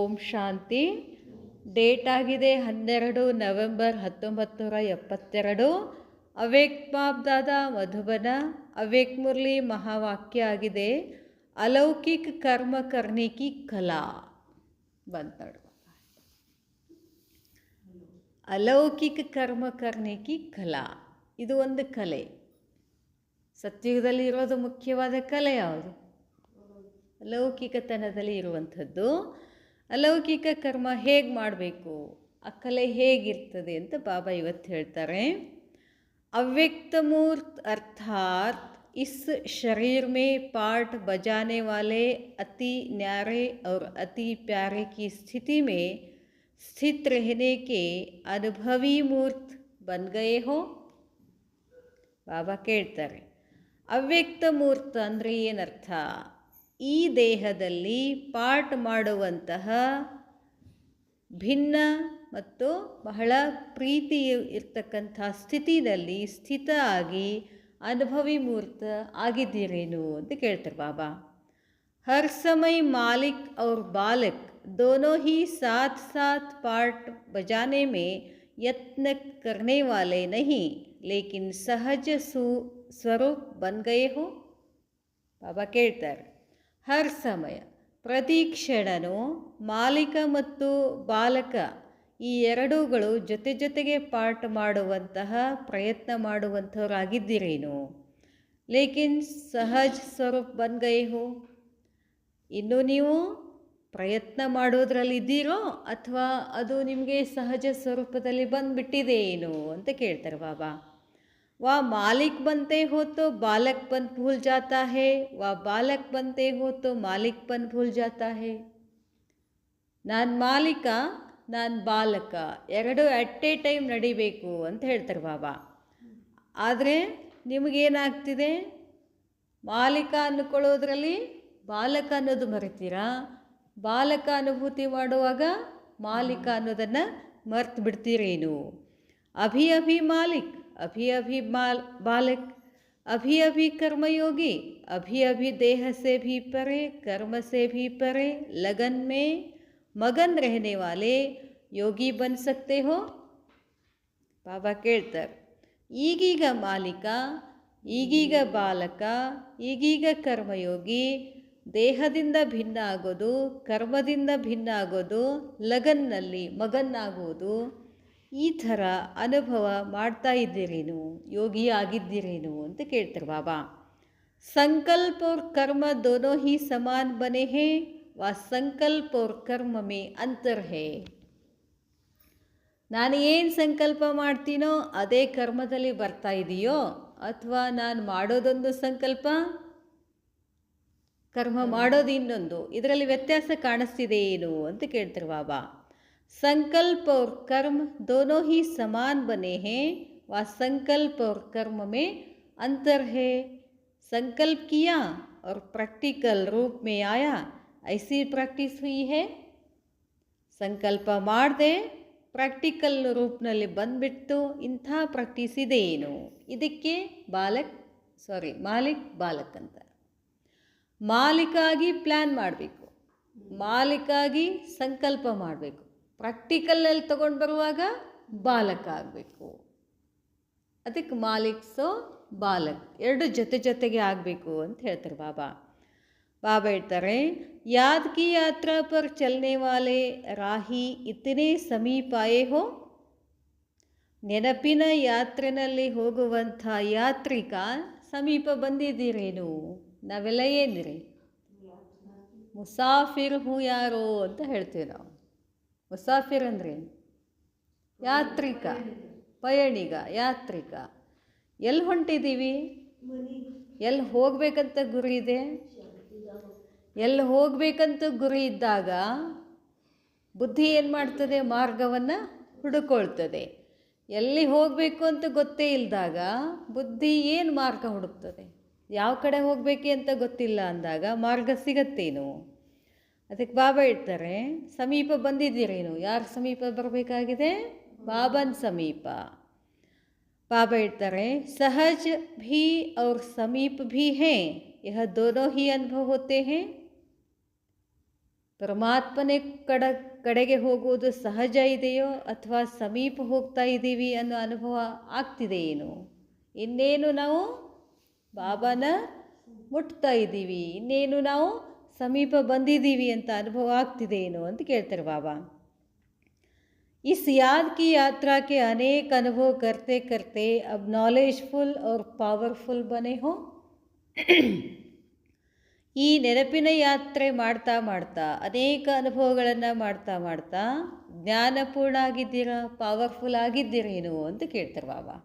ಓಂ ಶಾಂತಿ. Date ಆಗಿದೆ 12 November 1972. ಅವ್ಯಕ್ತ ಬಾಪ್ ದಾದಾ ಮಧುಬನ ಅವ್ಯಕ್ತ ಮುರಳಿ ಮಹಾವಾಕ್ಯ ಆಗಿದೆ, ಅಲೌಕಿಕ ಕರ್ಮ ಕರ್ನೆ ಕಿ ಕಲಾ. ಬಂತಾಡು ಅಲೌಕಿಕ ಕರ್ಮ ಕರ್ನೆ ಕಿ ಕಲಾ. ಇದು ಒಂದು ಕಲೆ. ಸತ್ಯುಗದಲ್ಲಿ ಇರೋದು ಮುಖ್ಯವಾದ ಕಲೆ ಯಾವುದು? ಅಲೌಕಿಕತನದಲ್ಲಿ ಇರುವಂಥದ್ದು. ಅಲೌಕಿಕ ಕರ್ಮ ಹೇಗೆ ಮಾಡಬೇಕು, ಆ ಕಲೆ ಹೇಗಿರ್ತದೆ ಅಂತ ಬಾಬಾ ಇವತ್ತು ಹೇಳ್ತಾರೆ. ಅವ್ಯಕ್ತ ಮೂರ್ತ ಅರ್ಥಾತ್ इस शरीर में पार्ट बजाने वाले अति न्यारे और अति प्यारे की स्थिति में स्थित रहने के अनुभवी मूर्त बन गए हो. ಬಾಬಾ ಕೇಳ್ತಾರೆ, ಅವ್ಯಕ್ತ ಮೂರ್ತ ಅಂದರೆ ಏನರ್ಥ? ಈ ದೇಹದಲ್ಲಿ ಪಾಠ ಮಾಡುವಂತಹ ಭಿನ್ನ ಮತ್ತು ಬಹಳ ಪ್ರೀತಿ ಇರ್ತಕ್ಕಂಥ ಸ್ಥಿತಿನಲ್ಲಿ ಸ್ಥಿತ ಆಗಿ ಅನುಭವಿ ಮೂರ್ತ ಆಗಿದ್ದೀರೇನು ಅಂತ ಕೇಳ್ತಾರೆ ಬಾಬಾ. ಹರ್ ಸಮಯ ಮಾಲಿಕ್ और बालक दोनों ही साथ साथ पार्ट बजाने में यत्न करने वाले नहीं, लेकिन सहज स्वरूप बन गए हो. ಬಾಬಾ ಕೇಳ್ತಾರೆ, ಹರ್ ಸಮಯ ಪ್ರತಿ ಕ್ಷಣನೂ ಮಾಲಿಕ ಮತ್ತು ಬಾಲಕ ಈ ಎರಡೂಗಳು ಜೊತೆ ಜೊತೆಗೆ ಪಾಠ ಮಾಡುವಂತಹ ಪ್ರಯತ್ನ ಮಾಡುವಂಥವರಾಗಿದ್ದೀರೇನು? ಲೇಕಿನ್ ಸಹಜ್ ಸ್ವರೂಪ್ ಬನ್ ಗಯೇ ಹೋ. ಇನ್ನು ನೀವು ಪ್ರಯತ್ನ ಮಾಡೋದ್ರಲ್ಲಿದ್ದೀರೋ ಅಥವಾ ಅದು ನಿಮಗೆ ಸಹಜ ಸ್ವರೂಪದಲ್ಲಿ ಬಂದುಬಿಟ್ಟಿದೆ ಏನು ಅಂತ ಕೇಳ್ತಾರೆ ಬಾಬಾ. ವಾ ಮಾಲಿಕ್ बनते हो तो बालकपन भूल जाता है, वा बालक बनते हो तो मालिकपन भूल जाता है. ನಾನು ಮಾಲೀಕ, ನಾನು ಬಾಲಕ, ಎರಡು ಅಟ್ ಎ ಟೈಮ್ ನಡಿಬೇಕು ಅಂತ ಹೇಳ್ತಾರೆ ಬಾಬಾ. ಆದರೆ ನಿಮಗೇನಾಗ್ತಿದೆ? ಮಾಲೀಕ ಅಂದ್ಕೊಳ್ಳೋದ್ರಲ್ಲಿ ಬಾಲಕ ಅನ್ನೋದು ಮರಿತೀರಾ, ಬಾಲಕ ಅನುಭೂತಿ ಮಾಡುವಾಗ ಮಾಲೀಕ ಅನ್ನೋದನ್ನು ಮರ್ತು ಬಿಡ್ತೀರೇನು? ಅಭಿ ಅಭಿ ಮಾಲಿಕ್, अभी अभी बालक, अभी अभी कर्मयोगी, अभी अभी देह से भी परे, कर्म से भी परे, लगन में मगन रहने वाले योगी बन सकते हो. ಬಾಬಾ ಕೇಳ್ತಾರೆ, ಈಗೀಗ ಮಾಲೀಕ, ಈಗೀಗ ಬಾಲಕ, ಈಗೀಗ ಕರ್ಮಯೋಗಿ, ದೇಹದಿಂದ ಭಿನ್ನ ಆಗೋದು, ಕರ್ಮದಿಂದ ಭಿನ್ನ ಆಗೋದು, ಲಗನ್ನಲ್ಲಿ ಮಗನ್ನಾಗುವುದು, ಈ ಥರ ಅನುಭವ ಮಾಡ್ತಾ ಇದ್ದೀರೇನು, ಯೋಗಿ ಆಗಿದ್ದೀರೇನು ಅಂತ ಕೇಳ್ತಾರೆ ಬಾಬಾ. ಸಂಕಲ್ಪ और कर्म दोनों ही समान बने हैं, व संकल्प और कर्म में अंतर है. ನಾನು ಏನು ಸಂಕಲ್ಪ ಮಾಡ್ತೀನೋ ಅದೇ ಕರ್ಮದಲ್ಲಿ ಬರ್ತಾ ಇದೆಯೋ, ಅಥವಾ ನಾನು ಮಾಡೋದೊಂದು ಸಂಕಲ್ಪ, ಕರ್ಮ ಮಾಡೋದು ಇನ್ನೊಂದು, ಇದರಲ್ಲಿ ವ್ಯತ್ಯಾಸ ಕಾಣಿಸ್ತಿದೆ ಏನು ಅಂತ ಕೇಳ್ತಾರೆ ಬಾಬಾ. संकल्प और कर्म दोनों ही समान बने हैं, व संकल्प और कर्म में अंतर है. संकल्प किया और प्रैक्टिकल रूप में आया, ऐसी प्रैक्टिस हुई है. ಸಂಕಲ್ಪ ಮಾಡದೆ ಪ್ರಾಕ್ಟಿಕಲ್ ರೂಪ್ನಲ್ಲಿ ಬಂದುಬಿಟ್ಟು ಇಂಥ ಪ್ರಾಕ್ಟೀಸ್ ಇದೇನು? ಇದಕ್ಕೆ ಮಾಲಿಕ್ ಬಾಲಕ್ ಅಂತ. ಮಾಲಿಕಾಗಿ ಪ್ಲ್ಯಾನ್ ಮಾಡಬೇಕು, ಮಾಲಿಕಾಗಿ ಸಂಕಲ್ಪ ಮಾಡಬೇಕು, ಪ್ರಾಕ್ಟಿಕಲಲ್ಲಿ ತೊಗೊಂಡು ಬರುವಾಗ ಬಾಲಕ ಆಗಬೇಕು. ಅದಕ್ಕೆ ಮಾಲಿಕ್ ಬಾಲಕ್ ಎರಡು ಜೊತೆ ಜೊತೆಗೆ ಆಗಬೇಕು ಅಂತ ಹೇಳ್ತಾರೆ ಬಾಬಾ. ಬಾಬಾ ಹೇಳ್ತಾರೆ, ಯಾದ್ ಕಿ ಯಾತ್ರಾ ಪರ್ ಚಲನೆ ವಾಲೆ ರಾಹಿ ಇತನೇ ಸಮೀಪ ಆಯೇ ಹೋ. ನೆನಪಿನ ಯಾತ್ರೆನಲ್ಲಿ ಹೋಗುವಂಥ ಯಾತ್ರಿಕ ಸಮೀಪ ಬಂದಿದ್ದೀರೇನು? ನಾವೆಲ್ಲ ಏನ್ರಿ ಮುಸಾಫಿರ್ ಹೂ ಯಾರೋ ಅಂತ ಹೇಳ್ತೀವಿ ನಾವು. ಮುಸಾಫಿರ್ ಅಂದ್ರೆ ಯಾತ್ರಿಕ, ಪಯಣಿಗ, ಯಾತ್ರಿಕ. ಎಲ್ಲಿ ಹೊಂಟಿದ್ದೀವಿ? ಎಲ್ಲಿ ಹೋಗಬೇಕಂತ ಗುರಿ ಇದೆ. ಎಲ್ಲಿ ಹೋಗಬೇಕಂತ ಗುರಿ ಇದ್ದಾಗ ಬುದ್ಧಿ ಏನು ಮಾಡ್ತದೆ? ಮಾರ್ಗವನ್ನು ಹುಡುಕೊಳ್ತದೆ. ಎಲ್ಲಿ ಹೋಗಬೇಕು ಅಂತ ಗೊತ್ತೇ ಇಲ್ಲದಾಗ ಬುದ್ಧಿ ಏನು ಮಾರ್ಗ ಹುಡುಕ್ತದೆ? ಯಾವ ಕಡೆ ಹೋಗಬೇಕೆ ಅಂತ ಗೊತ್ತಿಲ್ಲ ಅಂದಾಗ ಮಾರ್ಗ ಸಿಗತ್ತೇನು? ಅದಕ್ಕೆ ಬಾಬಾ ಹೇಳ್ತಾರೆ, ಸಮೀಪ ಬಂದಿದ್ದೀರೇನು? ಯಾರ ಸಮೀಪ ಬರಬೇಕಾಗಿದೆ? ಬಾಬನ ಸಮೀಪ. ಬಾಬಾ ಹೇಳ್ತಾರೆ, ಸಹಜ ಭೀ और समीप भी हैं, यह दोनों ही अनुभव होते हैं. ಪರಮಾತ್ಮನೇ ಕಡೆಗೆ ಹೋಗುವುದು ಸಹಜ ಇದೆಯೋ ಅಥವಾ ಸಮೀಪ ಹೋಗ್ತಾ ಇದ್ದೀವಿ ಅನ್ನೋ ಅನುಭವ ಆಗ್ತಿದೆ ಏನು? ಇನ್ನೇನು ನಾವು ಬಾಬಾನ ಮುಟ್ತಾ ಇದ್ದೀವಿ, ಇನ್ನೇನು ನಾವು ಸಮೀಪ ಬಂದಿದ್ದೀವಿ ಅಂತ ಅನುಭವ ಆಗ್ತಿದೆ ಏನು ಅಂತ ಕೇಳ್ತಾರೆ ಬಾಬಾ. इस याद की यात्रा के अनेक अनुभव करते करते अब नॉलेजफुल और पावरफुल बने हो. ಈ ನೆನಪಿನ ಯಾತ್ರೆ ಮಾಡ್ತಾ ಮಾಡ್ತಾ ಅನೇಕ ಅನುಭವಗಳನ್ನು ಮಾಡ್ತಾ ಮಾಡ್ತಾ ಜ್ಞಾನಪೂರ್ಣ ಆಗಿದ್ದೀರಾ, ಪಾವರ್ಫುಲ್ ಆಗಿದ್ದೀರೇನು ಅಂತ ಕೇಳ್ತಾರೆ ಬಾಬಾ.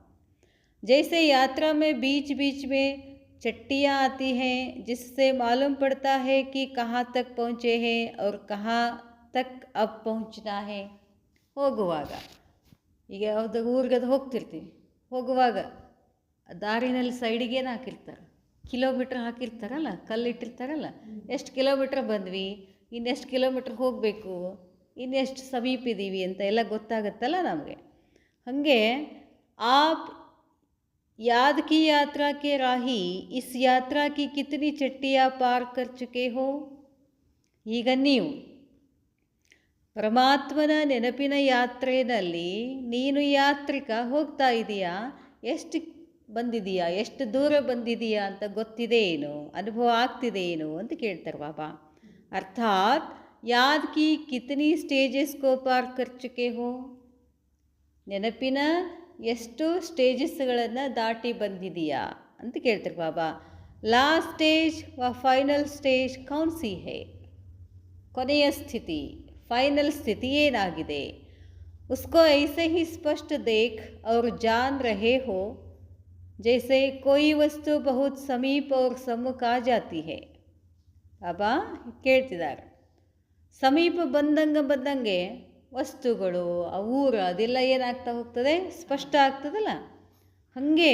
जैसे यात्रा में बीच बीच में चट्टियाँ आती हैं जिससे मालूम पड़ता है कि कहाँ तक पहुँचे हैं और कहाँ तक अब पहुँचना है. ಹೋಗುವಾಗ ಈಗ ಯಾವುದೋ ಊರಿಗೆ ಹೋಗ್ತಿರ್ತೀವಿ, ಹೋಗುವಾಗ ದಾರಿನಲ್ಲಿ ಸೈಡಿಗೆ ಏನು ಹಾಕಿರ್ತಾರೆ, ಕಿಲೋಮೀಟ್ರ್ ಹಾಕಿರ್ತಾರಲ್ಲ, ಕಲ್ಲಿಟ್ಟಿರ್ತಾರಲ್ಲ, ಎಷ್ಟು ಕಿಲೋಮೀಟ್ರ್ ಬಂದ್ವಿ, ಇನ್ನೆಷ್ಟು ಕಿಲೋಮೀಟ್ರ್ ಹೋಗಬೇಕು, ಇನ್ನೆಷ್ಟು ಸಮೀಪ ಇದ್ದೀವಿ ಅಂತ ಎಲ್ಲ ಗೊತ್ತಾಗುತ್ತಲ್ಲ ನಮಗೆ. ಹಾಗೆ आप याद की यात्रा के राही इस यात्रा की कितनी चट्टियाँ पार कर चुके हो. ಈಗ ನೀವು ಪರಮಾತ್ಮನ ನೆನಪಿನ ಯಾತ್ರೆಯಲ್ಲಿ ನೀನು ಯಾತ್ರಿಕ ಹೋಗ್ತಾ ಇದೆಯಾ, ಎಷ್ಟು ಬಂದಿದೆಯಾ, ಎಷ್ಟು ದೂರ ಬಂದಿದೆಯಾ ಅಂತ ಗೊತ್ತಿದೆ ಏನು, ಅನುಭವ ಆಗ್ತಿದೆ ಏನು ಅಂತ ಕೇಳ್ತಾರೆ ಬಾಬಾ. ಅರ್ಥಾತ್ ಯಾದ್ ಕಿ ಕಿತನಿ ಸ್ಟೇಜಸ್ ಕೋ ಪಾರ್ ಕರ್ ಚುಕೆ ಹೋ. ನೆನಪಿನ ಎಷ್ಟು ಸ್ಟೇಜಸ್ಗಳನ್ನು ದಾಟಿ ಬಂದಿದೆಯಾ ಅಂತ ಕೇಳ್ತಾರೆ ಬಾಬಾ. ಲಾಸ್ಟ್ ಸ್ಟೇಜ್ ವ ಫೈನಲ್ ಸ್ಟೇಜ್ ಕೌನ್ ಸಿ ಹೇ. ಕೊನೆಯ ಸ್ಥಿತಿ, फाइनल स्थिति ಏನಾಗಿದೆ, उसको ऐसे ही स्पष्ट देख और जान रहे हो जैसे कोई वस्तु बहुत समीप और सम्मुख आ जाती है. ಬಾಬಾ ಕೇಳ್ತಿದ್ದಾರೆ, ಸಮೀಪ ಬಂದಂಗೆ ವಸ್ತುಗಳು, ಆ ಊರು ಅದೆಲ್ಲ ಏನಾಗ್ತಾ ಹೋಗ್ತದೆ, ಸ್ಪಷ್ಟ ಆಗ್ತದಲ್ಲ. ಹಾಗೆ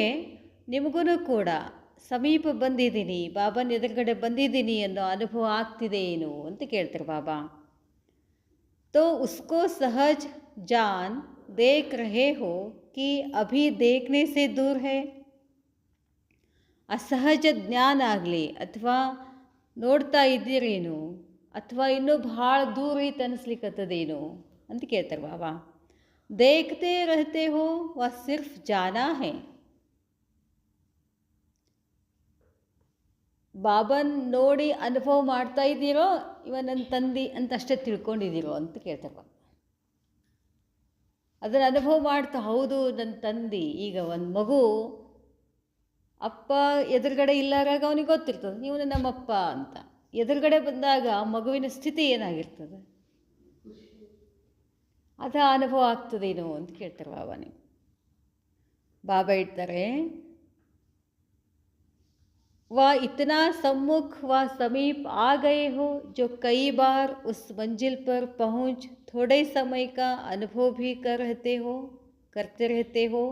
ನಿಮಗೂ ಕೂಡ ಸಮೀಪ ಬಂದಿದ್ದೀನಿ, ಬಾಬನ ಎದುರುಗಡೆ ಬಂದಿದ್ದೀನಿ ಅನ್ನೋ ಅನುಭವ ಆಗ್ತಿದೆ ಏನು ಅಂತ ಕೇಳ್ತಾರೆ ಬಾಬಾ. तो उसको सहज जान देख रहे हो कि अभी देखने से दूर है. ಅಸಹಜ ಜ್ಞಾನ ಆಗಲಿ ಅಥವಾ ನೋಡ್ತಾ ಇದ್ದೀರೇನು ಅಥವಾ ಇನ್ನೂ ಭಾಳ ದೂರ ಐತೆ ಅನ್ನಿಸ್ಲಿಕ್ಕತ್ತದೇನು ಅಂತ ಕೇಳ್ತಾರೆ ಬಾಬಾ. देखते रहते हो व सिर्फ जाना है. ಬಾಬನ್ ನೋಡಿ ಅನುಭವ ಮಾಡ್ತಾ ಇದ್ದೀರೋ ಇವ ನನ್ನ ತಂದೆ ಅಂತ ಅಷ್ಟೇ ತಿಳ್ಕೊಂಡಿದ್ದೀರೋ ಅಂತ ಕೇಳ್ತಾರೆ. ಅದನ್ನು ಅನುಭವ ಮಾಡ್ತಾ, ಹೌದು ನನ್ನ ತಂದೆ. ಈಗ ಒಂದು ಮಗು ಅಪ್ಪ ಎದುರುಗಡೆ ಇಲ್ಲಾರಾಗ ಅವನಿಗೆ ಗೊತ್ತಿರ್ತದೆ ಇವನು ನಮ್ಮಪ್ಪ ಅಂತ. ಎದುರುಗಡೆ ಬಂದಾಗ ಮಗುವಿನ ಸ್ಥಿತಿ ಏನಾಗಿರ್ತದೆ, ಅದ ಅನುಭವ ಆಗ್ತದೇನೋ ಅಂತ ಕೇಳ್ತಾರೆ ಬಾಬಾನೇ. ಬಾಬಾ ಇಡ್ತಾರೆ, वह इतना सम्मुख व समीप आ गए हो जो कई बार उस मंजिल पर पहुंच थोड़े समय का अनुभव भी करते रहते हो.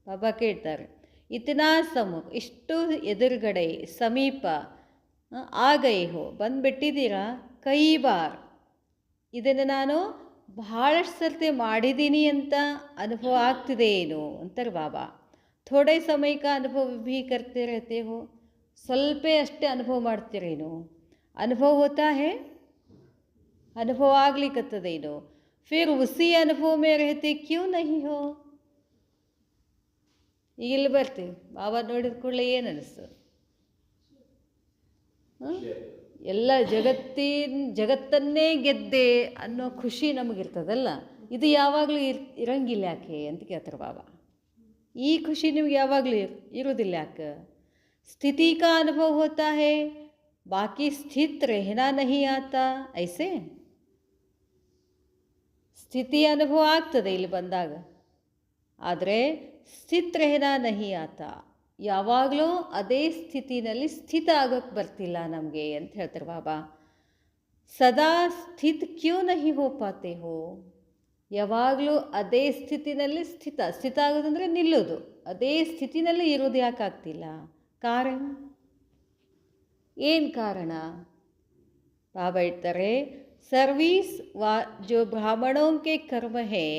बाबा ಕೇಳ್ತಾರೆ, इतना सम्मुख, ಇಷ್ಟು ಎದುರುಗಡೆ, ಸಮೀಪ, ಆ ಗಯೆ ಹೋ, ಬಂದುಬಿಟ್ಟಿದ್ದೀರಾ, ಕೈ ಬಾರ್, ಇದನ್ನು ನಾನು ಬಹಳಷ್ಟು ಸರ್ತಿ ಮಾಡಿದ್ದೀನಿ ಅಂತ ಅನುಭವ ಆಗ್ತಿದೆ ಏನು ಅಂತಾರೆ ಬಾಬಾ. ಥೋಡೆ ಸಮಯ ಕಾ ಅನುಭವ ಭೀ ಕರ್ತೆ रहते हो. ಸ್ವಲ್ಪ ಅಷ್ಟೇ ಅನುಭವ ಮಾಡ್ತೀರೇನು, ಅನುಭವ ಹೋತಾ ಹೇ, ಅನುಭವ ಆಗ್ಲಿಕ್ಕತ್ತದೇನು. ಫಿರ್ ಉಸಿ ಅನುಭವ ಮೇ रहते ಕ್ಯೂ ನಹಿ ಹೋ. ಈಗ ಇಲ್ಲಿ ಬರ್ತೀವಿ, ಬಾಬಾ ನೋಡಿದ ಕೂಡಲೇ ಏನು ಅನ್ನಿಸ್ತದೆ, ಎಲ್ಲ ಜಗತ್ತನ್ನೇ ಗೆದ್ದೆ ಅನ್ನೋ ಖುಷಿ ನಮಗಿರ್ತದಲ್ಲ, ಇದು ಯಾವಾಗಲೂ ಇರಂಗಿಲ್ಲ ಯಾಕೆ ಅಂತ ಕೇಳ್ತಾರೆ ಬಾಬಾ. ಈ ಖುಷಿ ನಿಮ್ಗೆ ಯಾವಾಗಲೂ ಇರೋದಿಲ್ಲ ಯಾಕೆ. स्थिति का अनुभव होता है, बाकी स्थित रहना नहीं आता. ऐसे ಸ್ಥಿತಿ ಅನುಭವ ಆಗ್ತದೆ ಇಲ್ಲಿ ಬಂದಾಗ, ಆದರೆ ಸ್ಥಿತ್ ರೆಹನಾ ನಹಿ ಆತ, ಯಾವಾಗಲೂ ಅದೇ ಸ್ಥಿತಿನಲ್ಲಿ ಸ್ಥಿತ ಆಗೋಕ್ಕೆ ಬರ್ತಿಲ್ಲ ನಮಗೆ ಅಂತ ಹೇಳ್ತಾರೆ ಬಾಬಾ. ಸದಾ ಸ್ಥಿತ್ ಕ್ಯೂ ನಹಿ ಹೋ ಪಾತೆ ಹೋ. ಯಾವಾಗಲೂ ಅದೇ ಸ್ಥಿತಿನಲ್ಲಿ ಸ್ಥಿತ ಆಗೋದಂದರೆ ನಿಲ್ಲೋದು, ಅದೇ ಸ್ಥಿತಿನಲ್ಲಿ ಇರೋದು ಯಾಕಾಗ್ತಿಲ್ಲ, कारण ಏನು ಕಾರಣ. ಬಾಬಾ ಹೇಳ್ತಾರೆ, सर्विस व जो ब्राह्मणों के कर्म है,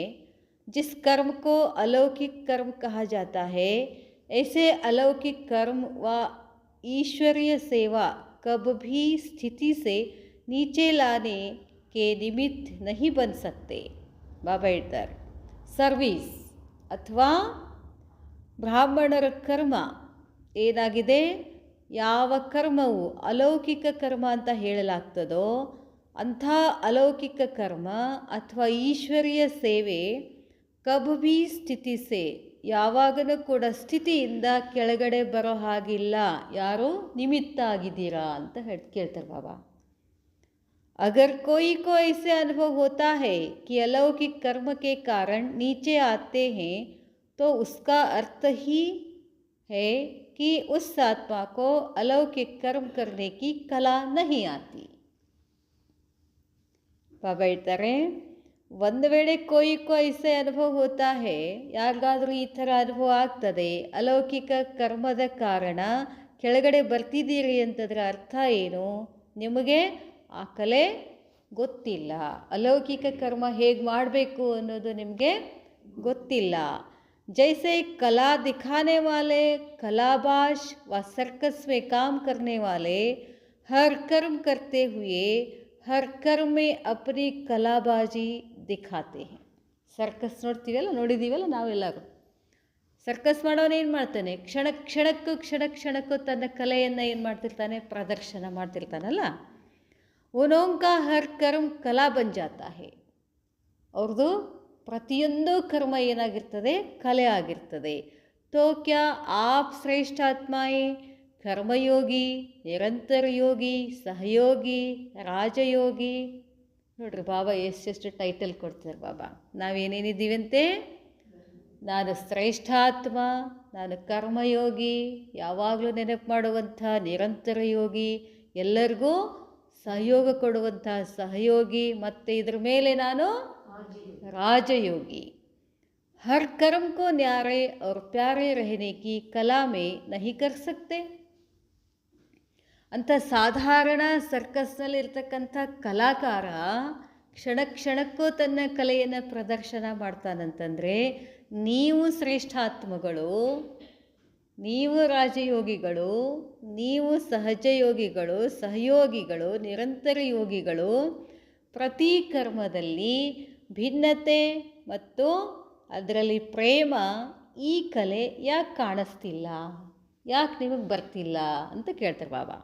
जिस कर्म को अलौकिक कर्म कहा जाता है, ऐसे अलौकिक कर्म व ईश्वरीय सेवा कब भी स्थिति से नीचे लाने के निमित्त नहीं बन सकते. ಬಾಬಾ ಹೇಳ್ತಾರೆ, ಸರ್ವೀಸ್ ಅಥವಾ ಬ್ರಾಹ್ಮಣರ ಕರ್ಮ ಏನಾಗಿದೆ, ಯಾವ ಕರ್ಮವು ಅಲೌಕಿಕ ಕರ್ಮ ಅಂತ ಹೇಳಲಾಗ್ತದೋ ಅಂಥ ಅಲೌಕಿಕ ಕರ್ಮ ಅಥವಾ ಈಶ್ವರೀಯ ಸೇವೆ ಕಭಿ ಸ್ಥಿತಿ ಸೇ, ಯಾವಾಗಲೂ ಕೂಡ ಸ್ಥಿತಿಯಿಂದ ಕೆಳಗಡೆ ಬರೋ ಹಾಗಿಲ್ಲ. ಯಾರು ನಿಮಿತ್ತ ಆಗಿದ್ದೀರಾ ಅಂತ ಕೇಳ್ತಾರೆ ಬಾಬಾ. अगर कोई को ऐसे अनुभव होता है कि अलौकिक कर्म के कारण नीचे आते हैं तो उसका अर्थ ही है कि उस आत्मा को अलौकिक कर्म करने की कला नहीं आती. ಬಾಬಾ ಹೇಳ್ತಾರೆ, ಒಂದು ವೇಳೆ ಕೊಯ್ಕೋ ಐಸೆ ಅನುಭವ ಹೋತಾ ಹೇ, ಯಾರಿಗಾದರೂ ಈ ಥರ ಅನುಭವ ಆಗ್ತದೆ, ಅಲೌಕಿಕ ಕರ್ಮದ ಕಾರಣ ಕೆಳಗಡೆ ಬರ್ತಿದ್ದೀರಿ ಅಂತಂದರೆ ಅರ್ಥ ಏನು, ನಿಮಗೆ ಆ ಕಲೆ ಗೊತ್ತಿಲ್ಲ, ಅಲೌಕಿಕ ಕರ್ಮ ಹೇಗೆ ಮಾಡಬೇಕು ಅನ್ನೋದು ನಿಮಗೆ ಗೊತ್ತಿಲ್ಲ. जैसे कला दिखाने वाले कलाबाज व सर्कस में काम करने वाले हर कर्म करते हुए हर कर्म में अपनी कलाबाजी दिखाते हैं. ಸರ್ಕಸ್ ನೋಡಿದ್ದೀವಲ್ಲ ನಾವೆಲ್ಲರೂ. ಸರ್ಕಸ್ ಮಾಡೋನು ಏನು ಮಾಡ್ತಾನೆ, ಕ್ಷಣ ಕ್ಷಣಕ್ಕೂ ತನ್ನ ಕಲೆಯನ್ನು ಏನು ಮಾಡ್ತಿರ್ತಾನೆ, ಪ್ರದರ್ಶನ ಮಾಡ್ತಿರ್ತಾನಲ್ಲ. ಉನೋಂಕಾ ಹರ್ ಕರ್ಮ ಕಲಾ ಬನ್ ಜಾತಾ ಹೇ, ಅವ್ರದ್ದು ಪ್ರತಿಯೊಂದು ಕರ್ಮ ಏನಾಗಿರ್ತದೆ, ಕಲೆ ಆಗಿರ್ತದೆ. ತೋ ಕ್ಯಾ ಆಪ್ ಶ್ರೇಷ್ಠಾತ್ಮಾಯೇ ಕರ್ಮಯೋಗಿ, ನಿರಂತರ ಯೋಗಿ, ಸಹಯೋಗಿ, ರಾಜಯೋಗಿ. ನೋಡ್ರಿ ಬಾಬಾ ಎಷ್ಟೆಷ್ಟು ಟೈಟಲ್ ಕೊಡ್ತಾರೆ ಬಾಬಾ. ನಾವೇನೇನಿದ್ದೀವಂತೆ, ನಾನು ಶ್ರೇಷ್ಠಾತ್ಮ, ನಾನು ಕರ್ಮಯೋಗಿ, ಯಾವಾಗಲೂ ನೆನಪು ಮಾಡುವಂಥ ನಿರಂತರ ಯೋಗಿ, ಎಲ್ಲರಿಗೂ ಸಹಯೋಗ ಕೊಡುವಂಥ ಸಹಯೋಗಿ, ಮತ್ತು ಇದ್ರ ಮೇಲೆ ನಾನು राजयोगी. हर कर्म को न्यारे और प्यारे रहने की कला में नहीं कर सकते. ಅಂತ ಸಾಧಾರಣ ಸರ್ಕಸ್ನಲ್ಲಿರ್ತಕ್ಕಂಥ ಕಲಾಕಾರ ಕ್ಷಣಕ್ಕೂ ತನ್ನ ಕಲೆಯನ್ನು ಪ್ರದರ್ಶನ ಮಾಡ್ತಾನಂತಂದರೆ, ನೀವು ಶ್ರೇಷ್ಠಾತ್ಮಗಳು, ನೀವು ರಾಜಯೋಗಿಗಳು, ನೀವು ಸಹಜ ಯೋಗಿಗಳು, ಸಹಯೋಗಿಗಳು, ನಿರಂತರ ಯೋಗಿಗಳು, ಪ್ರತಿ ಕರ್ಮದಲ್ಲಿ ಭಿನ್ನತೆ ಮತ್ತು ಅದರಲ್ಲಿ ಪ್ರೇಮ, ಈ ಕಲೆ ಯಾಕೆ ಕಾಣಿಸ್ತಿಲ್ಲ, ಯಾಕೆ ನಿಮಗೆ ಬರ್ತಿಲ್ಲ ಅಂತ ಕೇಳ್ತಾರೆ ಬಾಬಾ.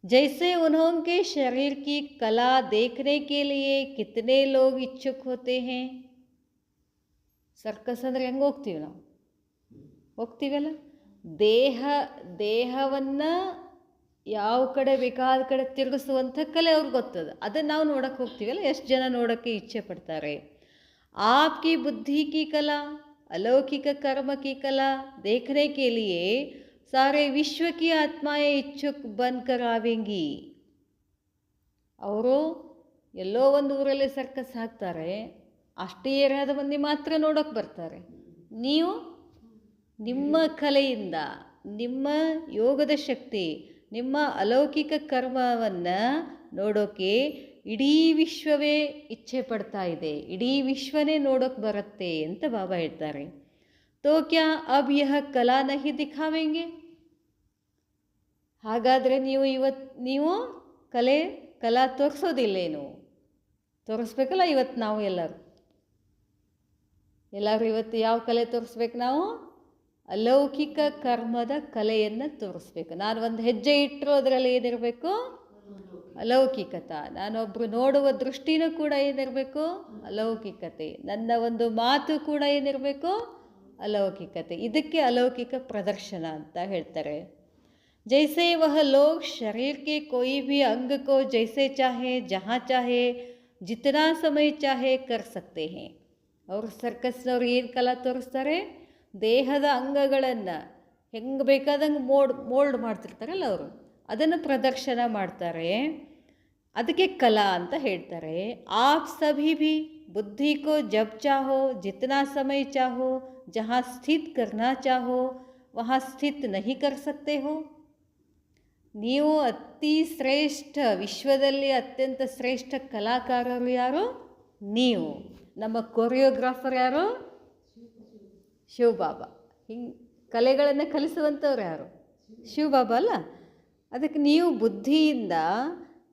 जैसे उन्होंने शरीर की कला देखने के लिए कितने लोग इच्छुक होते हैं. ಸರ್ಕಸ್ ಅಂದರೆ ಹೆಂಗೆ ಹೋಗ್ತೀವಿ ನಾವು, ಹೋಗ್ತೀವಲ್ಲ, ದೇಹವನ್ನು ಯಾವ ಕಡೆ ಬೇಕಾದ ಕಡೆ ತಿರುಗಿಸುವಂಥ ಕಲೆ ಅವ್ರಿಗೆ ಗೊತ್ತದ, ಅದನ್ನು ನಾವು ನೋಡೋಕ್ಕೆ ಹೋಗ್ತೀವಲ್ಲ. ಎಷ್ಟು ಜನ ನೋಡೋಕ್ಕೆ ಇಚ್ಛೆ ಪಡ್ತಾರೆ. आपकी बुद्धि की कला, अलौकिक कर्म की कला देखने के लिए सारे विश्व की आत्माएं इच्छुक बनकर आवेंगी. ಅವರು ಎಲ್ಲೋ ಒಂದು ಊರಲ್ಲಿ ಸರ್ಕಸ್ ಹಾಕ್ತಾರೆ, ಅಷ್ಟೇ ಏರಿಯಾದ ಮಂದಿ ಮಾತ್ರ ನೋಡೋಕ್ಕೆ ಬರ್ತಾರೆ. ನೀವು ನಿಮ್ಮ ಕಲೆಯಿಂದ, ನಿಮ್ಮ ಯೋಗದ ಶಕ್ತಿ, ನಿಮ್ಮ ಅಲೌಕಿಕ ಕರ್ಮವನ್ನು ನೋಡೋಕ್ಕೆ ಇಡೀ ವಿಶ್ವವೇ ಇಚ್ಛೆ ಪಡ್ತಾ ಇದೆ, ಇಡೀ ವಿಶ್ವನೇ ನೋಡೋಕ್ಕೆ ಬರುತ್ತೆ ಅಂತ ಬಾಬಾ ಹೇಳ್ತಾರೆ. ತೋ ಕ್ಯಾ ಅಬ್ ಯಹ ಕಲಾ ನಹಿ ದಿಖಾವೆಂಗೆ, ಹಾಗಾದರೆ ನೀವು ಕಲಾ ತೋರಿಸೋದಿಲ್ಲೇನು, ತೋರಿಸ್ಬೇಕಲ್ಲ. ಇವತ್ತು ನಾವು ಎಲ್ಲರೂ ಇವತ್ತು ಯಾವ ಕಲೆ ತೋರಿಸ್ಬೇಕು, ನಾವು ಅಲೌಕಿಕ ಕರ್ಮದ ಕಲೆಯನ್ನು ತೋರಿಸ್ಬೇಕು. ನಾನು ಒಂದು ಹೆಜ್ಜೆ ಇಟ್ಟರು ಅದರಲ್ಲಿ ಏನಿರಬೇಕು, ಅಲೌಕಿಕತೆ. ನಾನೊಬ್ಬರು ನೋಡುವ ದೃಷ್ಟಿನೂ ಕೂಡ ಏನಿರಬೇಕು, ಅಲೌಕಿಕತೆ. ನನ್ನ ಒಂದು ಮಾತು ಕೂಡ ಏನಿರಬೇಕು, ಅಲೌಕಿಕತೆ. ಇದಕ್ಕೆ ಅಲೌಕಿಕ ಪ್ರದರ್ಶನ ಅಂತ ಹೇಳ್ತಾರೆ. जैसे वह लोग शरीर के कोई भी अंग को जैसे चाहे, जहाँ चाहे, जितना समय चाहे कर सकते हैं. ಅವರು ಸರ್ಕಸ್ನವ್ರು ಏನು ಕಲಾ ತೋರಿಸ್ತಾರೆ, ದೇಹದ ಅಂಗಗಳನ್ನು ಹೆಂಗೆ ಬೇಕಾದಂಗೆ ಮೋಲ್ಡ್ ಮಾಡ್ತಿರ್ತಾರಲ್ಲ ಅವರು, ಅದನ್ನು ಪ್ರದರ್ಶನ ಮಾಡ್ತಾರೆ. ಅದಕ್ಕೆ ಕಲಾ ಅಂತ ಹೇಳ್ತಾರೆ. ಆಪ್ ಸಭಿ ಭಿ ಬುದ್ಧಿ ಕೋ ಜಬ್ ಚಾಹೋ, ಜಿतना समय चाहो, जहाँ स्थित करना चाहो वहाँ स्थित नहीं कर सकते हो. ನೀವು ಅತಿ ಶ್ರೇಷ್ಠ, ವಿಶ್ವದಲ್ಲಿ ಅತ್ಯಂತ ಶ್ರೇಷ್ಠ ಕಲಾಕಾರರು ಯಾರು, ನೀವು. ನಮ್ಮ ಕೊರಿಯೋಗ್ರಾಫರ್ ಯಾರು, ಶಿವಬಾಬಾ. ಹಿಂಗೆ ಕಲೆಗಳನ್ನು ಕಲಿಸುವಂಥವ್ರು ಯಾರು, ಶಿವಬಾಬಾ ಅಲ್ಲ. ಅದಕ್ಕೆ ನೀವು ಬುದ್ಧಿಯಿಂದ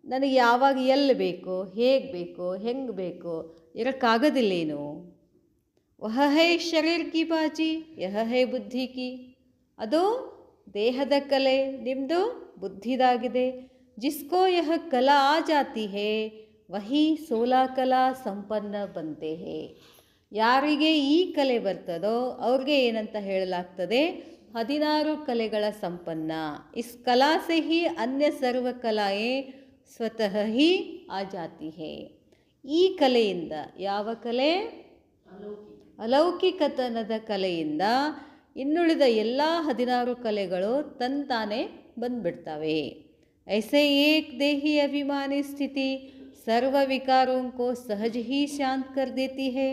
ನನಗೆ ಯಾವಾಗ ಎಲ್ಲಿ ಬೇಕೋ, ಹೇಗೆ ಬೇಕೋ, ಹೆಂಗೆ ಬೇಕೋ ಇರೋಕ್ಕಾಗೋದಿಲ್ಲೇನು? ವಹ ಹೈ ಶರೀರ್ ಕಿ ಬಾಜಿ ಯಹ ಹೈ ಬುದ್ಧಿ ಕಿ. ಅದು ದೇಹದ ಕಲೆ, ನಿಮ್ಮದು ಬುದ್ಧಿದಾಗಿದೆ. ಜಿಸ್ಕೋ ಯಹ ಕಲಾ ಆ ಜಾತಿ ಹೇ ವಹಿ 16 ಕಲಾ ಸಂಪನ್ನ ಬಂತೆ ಹೇ. ಯಾರಿಗೆ ಈ ಕಲೆ ಬರ್ತದೋ ಅವ್ರಿಗೆ ಏನಂತ ಹೇಳಲಾಗ್ತದೆ? 16 ಕಲೆಗಳ ಸಂಪನ್ನ. ಇಸ್ ಕಲಾ ಸೆ ಹಿ ಅನ್ಯ ಸರ್ವ ಕಲಾಯೇ ಸ್ವತಃ ಹಿ ಆ ಜಾತಿ ಹೇ. ಈ ಕಲೆಯಿಂದ, ಯಾವ ಕಲೆ? ಅಲೌಕಿಕತನದ ಕಲೆಯಿಂದ ಇನ್ನುಳಿದ ಎಲ್ಲ 16 ಕಲೆಗಳು ತಂತಾನೇ ಬಂದ್ಬಿಡ್ತವೆ. ಐಸೆ ಏಕ್ ದೇಹಿ ಅಭಿಮಾನಿ ಸ್ಥಿತಿ ಸರ್ವ ವಿಕಾರೋಂ ಕೋ ಸಹಜ ಹಿ ಶಾಂತ್ ಕರ್ ದೇತಿ ಹೇ.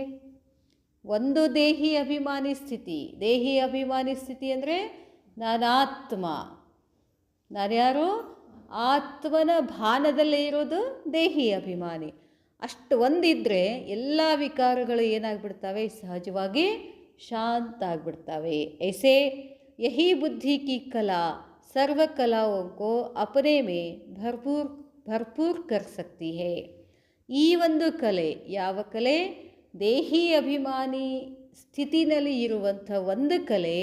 ಒಂದು ದೇಹಿ ಅಭಿಮಾನಿ ಸ್ಥಿತಿ. ದೇಹಿ ಅಭಿಮಾನಿ ಸ್ಥಿತಿ ಅಂದರೆ ನಾನಾತ್ಮ. ನಾನ್ಯಾರು? ಆತ್ಮನ ಭಾನದಲ್ಲೇ ಇರೋದು ದೇಹಿ ಅಭಿಮಾನಿ. ಅಷ್ಟು ಒಂದಿದ್ದರೆ ಎಲ್ಲ ವಿಕಾರಗಳು ಏನಾಗ್ಬಿಡ್ತವೆ? ಸಹಜವಾಗಿ ಶಾಂತ ಆಗಿಬಿಡ್ತವೆ. ऐसे यही बुद्धि की कला सर्व कलाओं को अपने में भरपूर कर सकती है. ಈ ಒಂದು ಕಲೆ, ಯಾವ ಕಲೆ? ದೇಹಿ ಅಭಿಮಾನಿ ಸ್ಥಿತಿನಲ್ಲಿ ಇರುವಂಥ ಒಂದು ಕಲೆ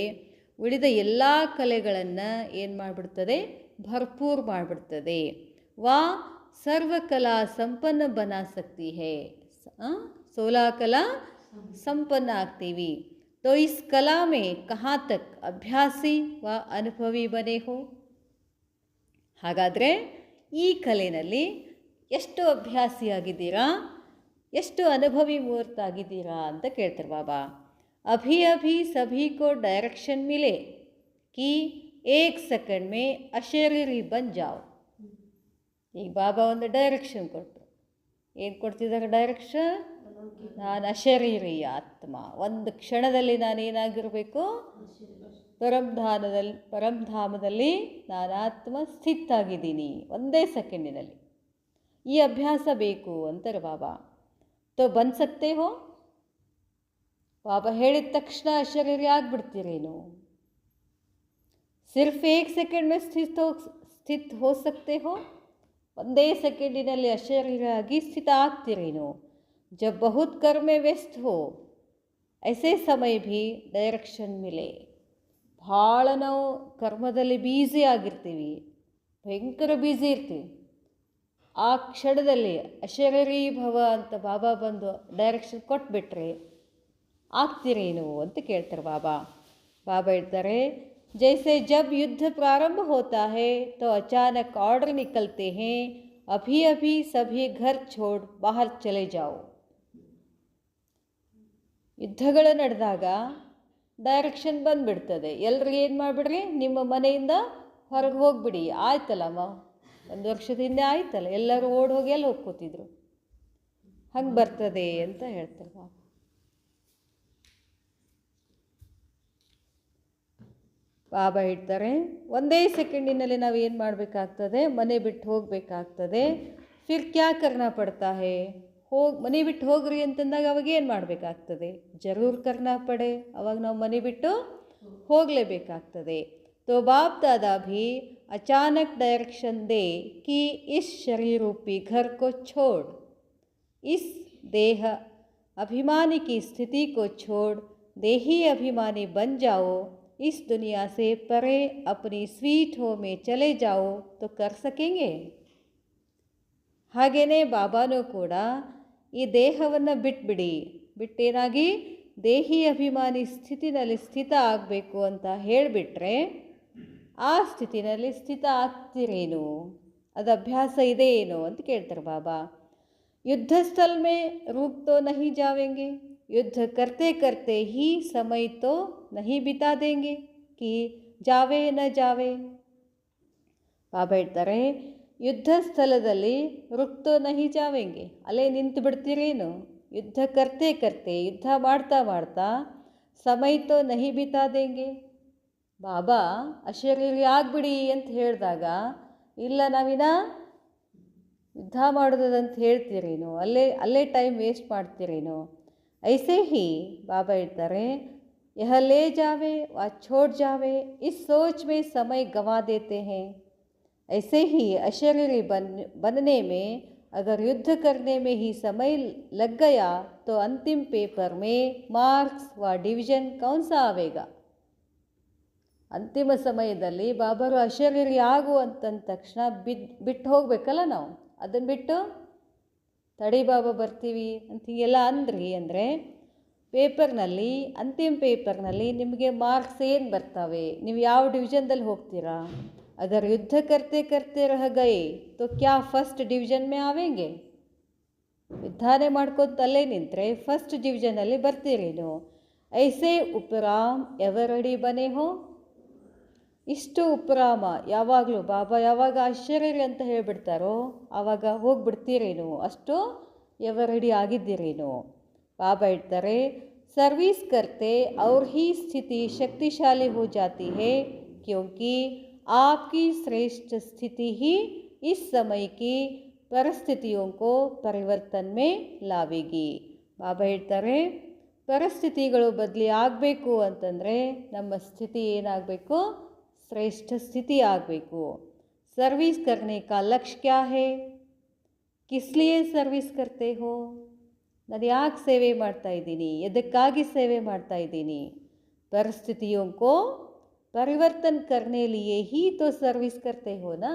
ಉಳಿದ ಎಲ್ಲ ಕಲೆಗಳನ್ನು ಏನು ಮಾಡಿಬಿಡ್ತದೆ? ಭರ್ಪೂರ್ ಮಾಡಿಬಿಡ್ತದೆ. ವಾ ಸರ್ವಕಲಾ ಸಂಪನ್ನ ಬನಾ ಸಕ್ತಿ ಹೇ. 16 ಕಲಾ ಸಂಪನ್ನ ಆಗ್ತೀವಿ. तो इस कला में कहाँ तक अभ्यासी व अनुभवी बने हो. ಹಾಗಾದರೆ ಈ ಕಲೆಯಲ್ಲಿ ಎಷ್ಟು ಅಭ್ಯಾಸಿಯಾಗಿದ್ದೀರಾ, ಎಷ್ಟು ಅನುಭವಿ ಮೂರ್ತ ಆಗಿದ್ದೀರಾ ಅಂತ ಕೇಳ್ತಾರೆ ಬಾಬಾ. ಅಭಿ ಅಭಿ ಸಭಿ ಕೋ ಡೈರೆಕ್ಷನ್ ಮಿಲೆ ಕಿ 1 ಸೆಕೆಂಡ್ ಮೇ ಅಶರೀರಿ ಬನ್ ಜಾವ್. ಈಗ ಬಾಬಾ ಒಂದು ಡೈರೆಕ್ಷನ್ ಕೊಟ್ಟರು. ಏನು ಕೊಡ್ತಿದ್ದಾರೆ ಡೈರೆಕ್ಷನ್? ನಾನು ಅಶರೀರಿ ಆತ್ಮ. ಒಂದು ಕ್ಷಣದಲ್ಲಿ ನಾನೇನಾಗಿರಬೇಕು? ಪರಂಧಾಮದಲ್ಲಿ ನಾನು ಆತ್ಮ ಸ್ಥಿತಾಗಿದ್ದೀನಿ, ಒಂದೇ ಸೆಕೆಂಡಿನಲ್ಲಿ. ಈ ಅಭ್ಯಾಸ ಬೇಕು ಅಂತಾರೆ ಬಾಬಾ. ತೋ ಬನ್ ಸಕ್ತೆ ಹೋ. ಬಾಬಾ ಹೇಳಿದ ತಕ್ಷಣ ಅಶರೀರಿ ಆಗಿಬಿಡ್ತೀರೇನು? ಸಿರ್ಫ್ 1 ಸೆಕೆಂಡ್ ಮೇ ಸ್ಥಿತ್ ಹೋ ಸಕ್ತೆ ಹೋ. ಒಂದೇ ಸೆಕೆಂಡಿನಲ್ಲಿ ಅಶರೀರಾಗಿ ಸ್ಥಿತ ಆಗ್ತೀರೇನು? जब बहुत कर्म में व्यस्त हो ऐसे समय भी ಡೈರೆಕ್ಷನ್ ಮಿಲೆ. ಭಾಳ ನಾವು ಕರ್ಮದಲ್ಲಿ ಬ್ಯೂಸಿ ಆಗಿರ್ತೀವಿ, ಭಯಂಕರ ಬ್ಯೂಸಿ ಇರ್ತೀವಿ. ಆ ಕ್ಷಣದಲ್ಲಿ ಅಶರೀರಿ ಭವ ಅಂತ ಬಾಬಾ ಬಂದು ಡೈರೆಕ್ಷನ್ ಕೊಟ್ಬಿಟ್ರೆ ಆಗ್ತೀರೇನು ಅಂತ ಕೇಳ್ತಾರೆ ಬಾಬಾ. ಬಾಬಾ ಹೇಳ್ತಾರೆ, जैसे जब युद्ध प्रारंभ होता है तो अचानक ऑर्डर निकलते हैं, अभी अभी सभी घर छोड़ बाहर चले जाओ. ಯುದ್ಧಗಳು ನಡೆದಾಗ ಡೈರೆಕ್ಷನ್ ಬಂದುಬಿಡ್ತದೆ. ಎಲ್ಲರೂ ಏನು ಮಾಡಿಬಿಡ್ರಿ, ನಿಮ್ಮ ಮನೆಯಿಂದ ಹೊರಗೆ ಹೋಗಿಬಿಡಿ. ಆಯ್ತಲ್ಲಮ್ಮ, 1 ವರ್ಷದ ಹಿಂದೆ ಆಯ್ತಲ್ಲ, ಎಲ್ಲರೂ ಓಡಿ ಹೋಗಿ ಎಲ್ಲಿ ಹೋಗ್ಕೋತಿದ್ರು. ಹಂಗೆ ಬರ್ತದೆ ಅಂತ ಹೇಳ್ತಾರೆ ಬಾಬಾ. ಬಾಬಾ ಹೇಳ್ತಾರೆ, ಒಂದೇ ಸೆಕೆಂಡಿನಲ್ಲಿ ನಾವು ಏನು ಮಾಡಬೇಕಾಗ್ತದೆ? ಮನೆ ಬಿಟ್ಟು ಹೋಗಬೇಕಾಗ್ತದೆ. ಫಿರ್ ಕ್ಯಾ ಕರ್ನಾ ಪಡ್ತಾ ಹೇ. ಮನೆ ಬಿಟ್ಟು ಹೋಗ್ರಿ ಅಂತಂದಾಗ ಅವಾಗ ಏನು ಮಾಡಬೇಕಾಗ್ತದೆ? ಜರೂರ್ ಕರ್ನಾ ಪಡೆ. ಅವಾಗ ನಾವು ಮನೆ ಬಿಟ್ಟು ಹೋಗಲೇಬೇಕಾಗ್ತದೆ. ತೋ ಬಾಪ್ ದಾದಾ ಭೀ ಅಚಾನಕ್ ಡೈರೆಕ್ಷನ್ ದೇ ಕಿ ಇಸ್ ಶರೀರ್ ರೂಪಿ ಘರ್ ಕೋ ಛೋಡ್ ಇಸ್ ದೇಹ ಅಭಿಮಾನಿ ಕಿ ಸ್ಥಿತಿ ಕೋ ಛೋಡ್ ದೇಹಿ ಅಭಿಮಾನಿ ಬನ್ ಜಾओ. इस दुनिया से परे अपनी स्वीट होम में चले जाओ तो कर सकेंगे. ಹಾಗೆಯೇ ಬಾಬಾನೂ ಕೂಡ ಈ ದೇಹವನ್ನು ಬಿಟ್ಬಿಡಿ, ಬಿಟ್ಟೇನಾಗಿ ದೇಹಿ ಅಭಿಮಾನಿ ಸ್ಥಿತಿನಲ್ಲಿ ಸ್ಥಿತ ಆಗಬೇಕು ಅಂತ ಹೇಳಿಬಿಟ್ರೆ ಆ ಸ್ಥಿತಿನಲ್ಲಿ ಸ್ಥಿತ ಆಗ್ತಿರೇನು? ಅದು ಅಭ್ಯಾಸ ಇದೆ ಏನು ಅಂತ ಕೇಳ್ತಾರೆ ಬಾಬಾ. ಯುದ್ಧ ಸ್ಥಳ ಮೇ ರೂಕ್ ತೋ ನಹಿ ಜಾವೆಂಗೆ, युद्ध करते करते ही समय तो नहीं बिता देंगे कि जावे न जावे. ಬಾಬಾ ಹೇಳ್ತಾರೆ, ಯುದ್ಧ ಸ್ಥಳದಲ್ಲಿ ರುಕ್ತೋ ನಹಿ ಜಾವೆಂಗೆ, ಅಲ್ಲೇ ನಿಂತು ಬಿಡ್ತೀರೇನು? ಯುದ್ಧ ಕರ್ತೆ ಕರ್ತೆ, ಯುದ್ಧ ಮಾಡ್ತಾ ಮಾಡ್ತಾ ಸಮಯ ತೋ ನಹಿ ಬಿತಾ ದೇಂಗೆ. ಬಾಬಾ ಅಶರೀರಿ ಆಗಿಬಿಡಿ ಅಂತ ಹೇಳಿದಾಗ ಇಲ್ಲ ನಾವಿನ ಯುದ್ಧ ಮಾಡೋದಂತ ಹೇಳ್ತೀರೇನು? ಅಲ್ಲೇ ಟೈಮ್ ವೇಸ್ಟ್ ಮಾಡ್ತೀರೇನು? ऐसे ही बाबा ಹೇಳ್ತಾರೆ, यह ले जावे व छोड़ जावे इस सोच में समय गंवा देते हैं. ऐसे ही अशरीरी बनने में अगर युद्ध करने में ही समय लग गया तो अंतिम पेपर में मार्क्स व डिवीजन कौन सा आवेगा. ಅಂತಿಮ ಸಮಯದಲ್ಲಿ ಬಾಬರು ಅಶರೀರಿ ಆಗು ಅಂತಂದ ತಕ್ಷಣ ಬಿಟ್ಟು ಹೋಗ್ಬೇಕಲ್ಲ ನಾವು. ಅದನ್ನು ಬಿಟ್ಟು ತಡಿ ಬಾಬಾ ಬರ್ತೀವಿ ಅಂತ ಹೀಗೆಲ್ಲ ಅಂದ್ರಿ ಅಂದರೆ ಪೇಪರ್ನಲ್ಲಿ, ಅಂತಿಮ ಪೇಪರ್ನಲ್ಲಿ ನಿಮಗೆ ಮಾರ್ಕ್ಸ್ ಏನು ಬರ್ತವೆ, ನೀವು ಯಾವ ಡಿವಿಷನ್ದಲ್ಲಿ ಹೋಗ್ತೀರಾ. ಅಗರ್ ಯುದ್ಧ ಕರ್ತೆ ಕರ್ತೆ ರಹ ಗಯೆ ತೋ ಕ್ಯಾ ಫಸ್ಟ್ ಡಿವಿಷನ್ ಮೇ ಆವೆಂಗೆ. ಯುದ್ಧಾನೇ ಮಾಡ್ಕೊತಲ್ಲೇ ನಿಂತರೆ ಫಸ್ಟ್ ಡಿವಿಷನಲ್ಲಿ ಬರ್ತೀರಿ ನೀವು. ಐಸೆ ಉಪರಾಮ್ ಎವರಡಿ ಬನೆ ಹೋ. ಇಷ್ಟು ಉಪರಾಮ ಯಾವಾಗಲೂ ಬಾಬಾ ಯಾವಾಗ ಅಶರೀರಿ ಅಂತ ಹೇಳಿಬಿಡ್ತಾರೋ ಆವಾಗ ಹೋಗಿಬಿಡ್ತೀರೇನು, ಅಷ್ಟು ಎವರಡಿ ಆಗಿದ್ದೀರೇನು. ಬಾಬಾ ಹೇಳ್ತಾರೆ, ಸರ್ವಿಸ್ करते और ही स्थिति शक्तिशाली हो जाती है क्योंकि आपकी श्रेष्ठ स्थिति ही इस समय की ಪರಿಸ್ಥಿತಿयों को ಪರಿವರ್ತನೆ में लावेगी. ಬಾಬಾ ಹೇಳ್ತಾರೆ, ಪರಿಸ್ಥಿತಿಗಳು ಬದಲಿ ಆಗಬೇಕು ಅಂತಂದರೆ ನಮ್ಮ ಸ್ಥಿತಿ ಏನಾಗಬೇಕು, ಶ್ರೇಷ್ಠ ಸ್ಥಿತಿ ಆಗಬೇಕು. ಸರ್ವಿಸ್ करने का लक्ष्य क्या है, किस लिए सर्विस करते हो. ನಾನು ಯಾಕೆ ಸೇವೆ ಮಾಡ್ತಾಯಿದ್ದೀನಿ, ಎದಕ್ಕಾಗಿ ಸೇವೆ ಮಾಡ್ತಾಯಿದ್ದೀನಿ. ಪರಿಸ್ಥಿತಿयों को ಪರಿವರ್ತನೆ करने लिए ही तो सर्विस करते हो ना.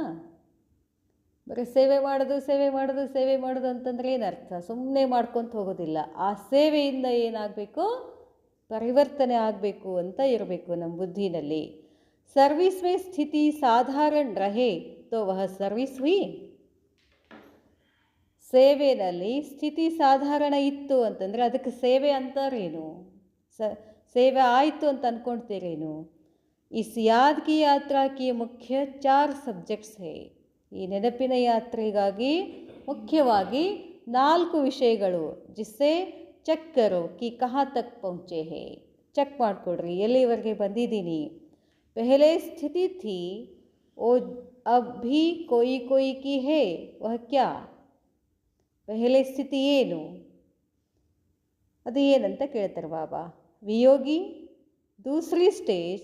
ಬರೀ ಸೇವೆ ಮಾಡೋದು ಅಂತಂದರೆ ಏನರ್ಥ, ಸುಮ್ಮನೆ ಮಾಡ್ಕೊತ ಹೋಗೋದಿಲ್ಲ. ಆ ಸೇವೆಯಿಂದ ಏನಾಗಬೇಕು, ಪರಿವರ್ತನೆ ಆಗಬೇಕು ಅಂತ ಇರಬೇಕು ನಮ್ಮ ಬುದ್ಧಿನಲ್ಲಿ. सर्विस में स्थिति साधारण रहे तो वह सर्विस हुई. ಸೇವೆಯಲ್ಲಿ ಸ್ಥಿತಿ ಸಾಧಾರಣ ಇತ್ತು ಅಂತಂದರೆ ಅದಕ್ಕೆ ಸೇವೆ ಅಂತಾರೇನು, ಸೇವೆ ಆಯಿತು ಅಂತ ಅಂದ್ಕೊಳ್ತೀರೇನು. ಇಸ್ ಯಾದ್ ಕಿ ಯಾತ್ರಾ ಕಿ ಮುಖ್ಯ 4 ಸಬ್ಜೆಕ್ಟ್ಸ್ ಹೇ. ಈ ನೆನಪಿನ ಯಾತ್ರೆಗಾಗಿ ಮುಖ್ಯವಾಗಿ 4 ವಿಷಯಗಳು. ಜಿಸ್ಸೆ ಚೆಕ್ ಕರೋ ಕಿ ಕಹಾ ತಕ್ ಪಹುಂಚೆ ಹೇ. ಚೆಕ್ ಮಾಡಿಕೊಡ್ರಿ ಎಲ್ಲಿವರೆಗೆ ಬಂದಿದ್ದೀನಿ. पहले स्थिति थी वो अब भी कोई की है, वह क्या. पहले ಸ್ಥಿತಿ ಏನು, ಅದು ಏನಂತ ಕೇಳ್ತಾರೆ ಬಾಬಾ. वियोगी दूसरी स्टेज,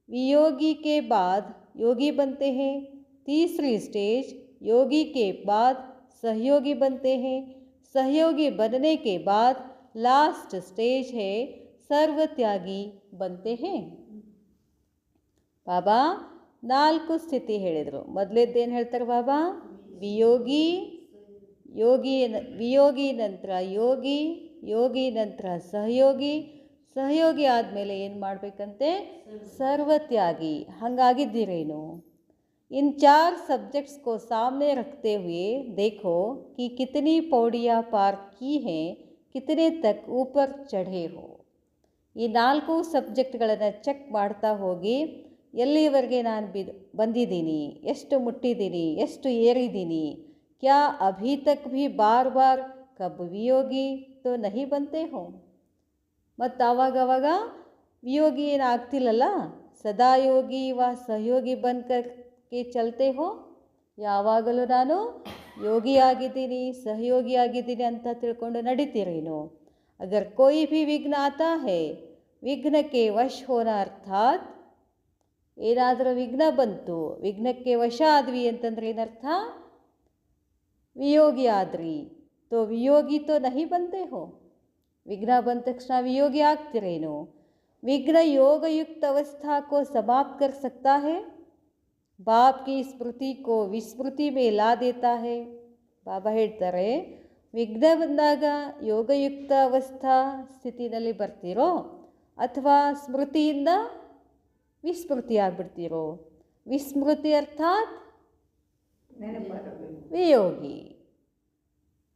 वियोगी के बाद योगी बनते हैं. तीसरी स्टेज, योगी के बाद सहयोगी बनते हैं. सहयोगी बनने के बाद लास्ट स्टेज है सर्वत्यागी बनते हैं. ಬಾಬಾ 4 ಸ್ಥಿತಿ ಹೇಳಿದರು. ಮೊದಲೇದ್ದೇನು ಹೇಳ್ತಾರೆ ಬಾಬಾ, ವಿಯೋಗಿ ನಂತರ ಯೋಗಿ, ಯೋಗಿ ನಂತರ ಸಹಯೋಗಿ ಆದಮೇಲೆ ಏನು ಮಾಡಬೇಕಂತೆ, ಸರ್ವತ್ಯಾಗಿ. ಹಾಗಾಗಿದ್ದೀರೇನು. इन 4 सब्जेक्ट्स को सामने रखते हुए देखो कि कितनी पौड़ियाँ पार की हैं, कितने तक ऊपर चढ़े हो. ಈ 4 ಸಬ್ಜೆಕ್ಟ್ಗಳನ್ನು ಚೆಕ್ ಮಾಡ್ತಾ ಹೋಗಿ ಎಲ್ಲಿವರೆಗೆ ನಾನು ಬಂದಿದ್ದೀನಿ, ಎಷ್ಟು ಮುಟ್ಟಿದ್ದೀನಿ, ಎಷ್ಟು ಏರಿದ್ದೀನಿ. ಕ್ಯಾ ಅಭಿ ತಕ್ ಭಿ ಬಾರ್ ಕಬ್ ವಿಯೋಗಿ ತೋ ನಹಿ ಬಂತೆ ಹೋ. ಮತ್ತು ಆವಾಗವಾಗ ವಿಯೋಗಿ ಏನಾಗ್ತಿಲ್ಲಲ್ಲ, ಸದಾ ಯೋಗಿ ವ ಸಹಯೋಗಿ ಬಂದ್ಕರ್ಕೆ ಚಲ್ತೆ ಹೋ. ಯಾವಾಗಲೂ ನಾನು ಯೋಗಿ ಆಗಿದ್ದೀನಿ, ಸಹಯೋಗಿ ಆಗಿದ್ದೀನಿ ಅಂತ ತಿಳ್ಕೊಂಡು ನಡೀತೀರೇನು. ಅಗರ್ ಕೋಯಿ ಭಿ ವಿಘ್ನ ಆತಾ ಹೇ, ವಿಘ್ನಕ್ಕೆ ವಶ್ ಹೋನ ಅರ್ಥಾತ್ ಏನಾದರೂ ವಿಘ್ನ ಬಂತು, ವಿಘ್ನಕ್ಕೆ ವಶ ಆದ್ವಿ ಅಂತಂದ್ರೆ ಏನರ್ಥ, ವಿಯೋಗಿ ಆದ್ರಿ. ತೋ ವಿಯೋಗಿ ತೋ ನಹಿ ಬಂತೆ ಹೋ. ವಿಘ್ನ ಬಂದ ತಕ್ಷಣ ವಿಯೋಗಿ ಆಗ್ತಿರೇನು. ವಿಘ್ನ ಯೋಗಯುಕ್ತ ಅವಸ್ಥಾ ಕೋ ಸಮಾಪ್ತ ಕರ್ ಸಕ್ತಾ ಹೇ, ಬಾಪ್ ಕಿ ಸ್ಮೃತಿ ಕೋ ವಿಸ್ಮೃತಿ ಮೇ ಲಾ ದೇತಾ ಹೇ. ಬಾಬಾ ಹೇಳ್ತಾರೆ, ವಿಘ್ನ ಬಂದಾಗ ಯೋಗಯುಕ್ತ ಅವಸ್ಥಾ ಸ್ಥಿತಿನಲ್ಲಿ ಬರ್ತೀರೋ ಅಥವಾ ಸ್ಮೃತಿಯಿಂದ ವಿಸ್ಮೃತಿ ಆಗ್ಬಿಡ್ತೀರೋ. विस्मृति अर्थात वियोगी.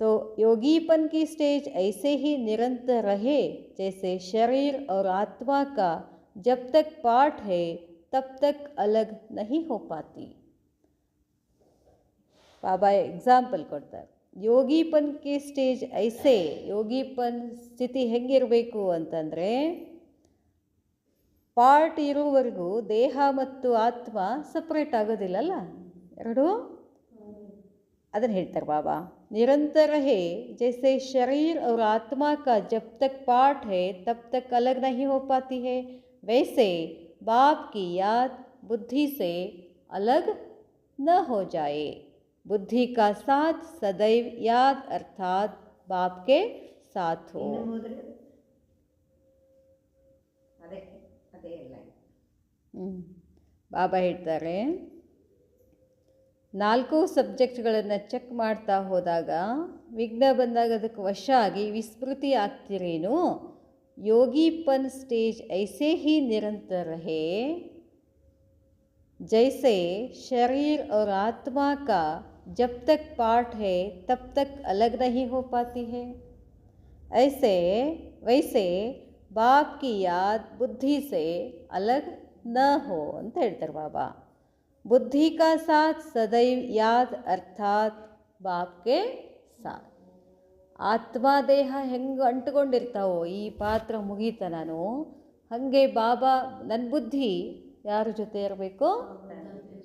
तो योगीपन की स्टेज ऐसे ही निरंतर रहे जैसे शरीर और आत्मा का जब तक पार्ट है तब तक अलग नहीं हो पाती. बाबा एग्जाम्पल ಕೊಡ್ತಾರೆ. ಯೋಗಿಪನ್ ಕೆ ಸ್ಟೇಜ್ ಐಸೆ, ಯೋಗಿಪನ್ ಸ್ಥಿತಿ ಹೆಂಗಿರಬೇಕು ಅಂತಂದರೆ, ಪಾರ್ಟ್ ಇರುವವರೆಗೂ ದೇಹ ಮತ್ತು ಆತ್ಮ ಸಪ್ರೇಟ್ ಆಗೋದಿಲ್ಲಲ್ಲ, ಎರಡು. ಅದನ್ನು ಹೇಳ್ತಾರೆ ಬಾಬಾ. निरंतर है जैसे शरीर और आत्मा का जब तक पार्ट है तब तक अलग नहीं हो पाती है, वैसे बाप की याद बुद्धि से अलग न हो जाए। बुद्धि का साथ सदैव याद अर्थात बाप के साथ हो। ಬಾಬಾ ಹೇಳ್ತಾರೆ, 4 ಸಬ್ಜೆಕ್ಟ್ಗಳನ್ನು ಚೆಕ್ ಮಾಡ್ತಾ ಹೋದಾಗ ವಿಘ್ನ ಬಂದಾಗ ಅದಕ್ಕೆ ವಶ ಆಗಿ ವಿಸ್ಮೃತಿ ಆಗ್ತಿರೇನು? योगीपन स्टेज ऐसे ही निरंतर रहे जैसे शरीर और आत्मा का जब तक पार्ट है तब तक अलग नहीं हो पाती है। ऐसे वैसे बाप की याद बुद्धि से अलग न हो ಅಂತ ಹೇಳ್ತಾರೆ ಬಾಬಾ. बुद्धि का साथ सदैव याद अर्थात बाप के साथ. ಆತ್ಮ ದೇಹ ಹೆಂಗೆ ಅಂಟ್ಕೊಂಡಿರ್ತಾವೋ ಈ ಪಾತ್ರ ಮುಗೀತ ನಾನು, ಹಾಗೆ ಬಾಬಾ ನನ್ನ ಬುದ್ಧಿ ಯಾರ ಜೊತೆ ಇರಬೇಕು?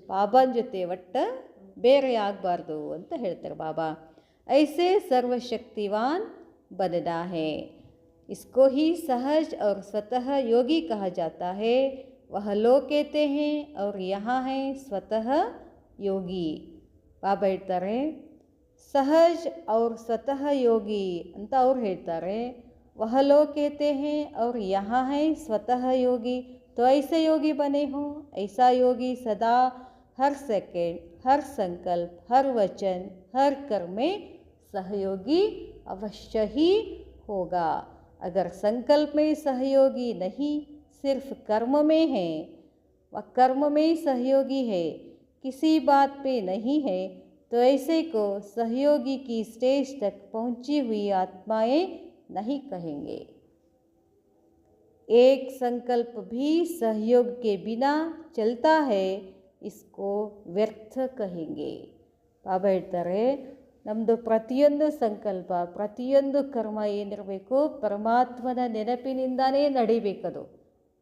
ಬಾಬಾನ ಜೊತೆ, ಒಟ್ಟ ಬೇರೆ ಆಗಬಾರ್ದು ಅಂತ ಹೇಳ್ತಾರೆ ಬಾಬಾ. ಐಸೆ ಸರ್ವಶಕ್ತಿವಾನ್ बनना है, इसको ही सहज और स्वतः योगी कहा जाता है। वह लोग कहते हैं और यहाँ है स्वतः योगी. ಬಾಬಾ ಹೇಳ್ತಾರೆ, सहज और स्वतः योगी ಅಂತ ಅವ್ರು ಹೇಳ್ತಾರೆ. वह लोग कहते हैं और यहाँ है स्वतः योगी. तो ऐसे योगी बने हो. ऐसा योगी सदा हर सेकंड, हर संकल्प, हर वचन, हर कर्म में सहयोगी अवश्य ही होगा. अगर संकल्प में सहयोगी नहीं, सिर्फ कर्म में है, वह कर्म में सहयोगी है, किसी बात पे नहीं है, तो ऐसे को सहयोगी की स्टेज तक पहुंची हुई आत्माएं नहीं कहेंगे. एक संकल्प भी सहयोग के बिना चलता है, इसको व्यर्थ कहेंगे. ಬಾಬಾ ಹೇಳ್ತಾರೆ, ನಮ್ಮದು ಪ್ರತಿಯೊಂದು ಸಂಕಲ್ಪ, ಪ್ರತಿಯೊಂದು ಕರ್ಮ ಏನಿರಬೇಕು ಪರಮಾತ್ಮನ ನೆನಪಿನಿಂದಾನೇ ನಡಿಬೇಕದು.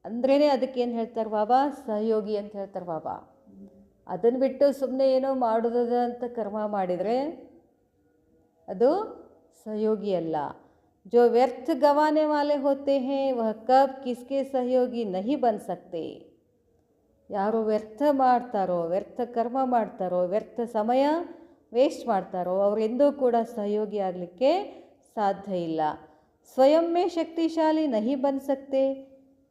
ಅಂದ್ರೇ ಅದಕ್ಕೇನು ಹೇಳ್ತಾರೆ ಬಾಬಾ? ಸಹಯೋಗಿ ಅಂತ ಹೇಳ್ತಾರೆ ಬಾಬಾ. ಅದನ್ನು ಬಿಟ್ಟು ಸುಮ್ಮನೆ ಏನೋ ಮಾಡೋದ ಅಂತ ಕರ್ಮ ಮಾಡಿದರೆ ಅದು सहयोगी ಅಲ್ಲ. जो व्यर्थ गंवाने वाले होते हैं वह कब किसके सहयोगी नहीं बन सकते. ಯಾರು ವ್ಯರ್ಥ ಮಾಡ್ತಾರೋ, ವ್ಯರ್ಥ ಕರ್ಮ ಮಾಡ್ತಾರೋ, ವ್ಯರ್ಥ ಸಮಯ ವೇಸ್ಟ್ ಮಾಡ್ತಾರೋ ಅವರೆಂದೂ ಕೂಡ ಸಹಯೋಗಿ ಆಗಲಿಕ್ಕೆ ಸಾಧ್ಯ ಇಲ್ಲ. स्वयं में शक्तिशाली नहीं बन सकते.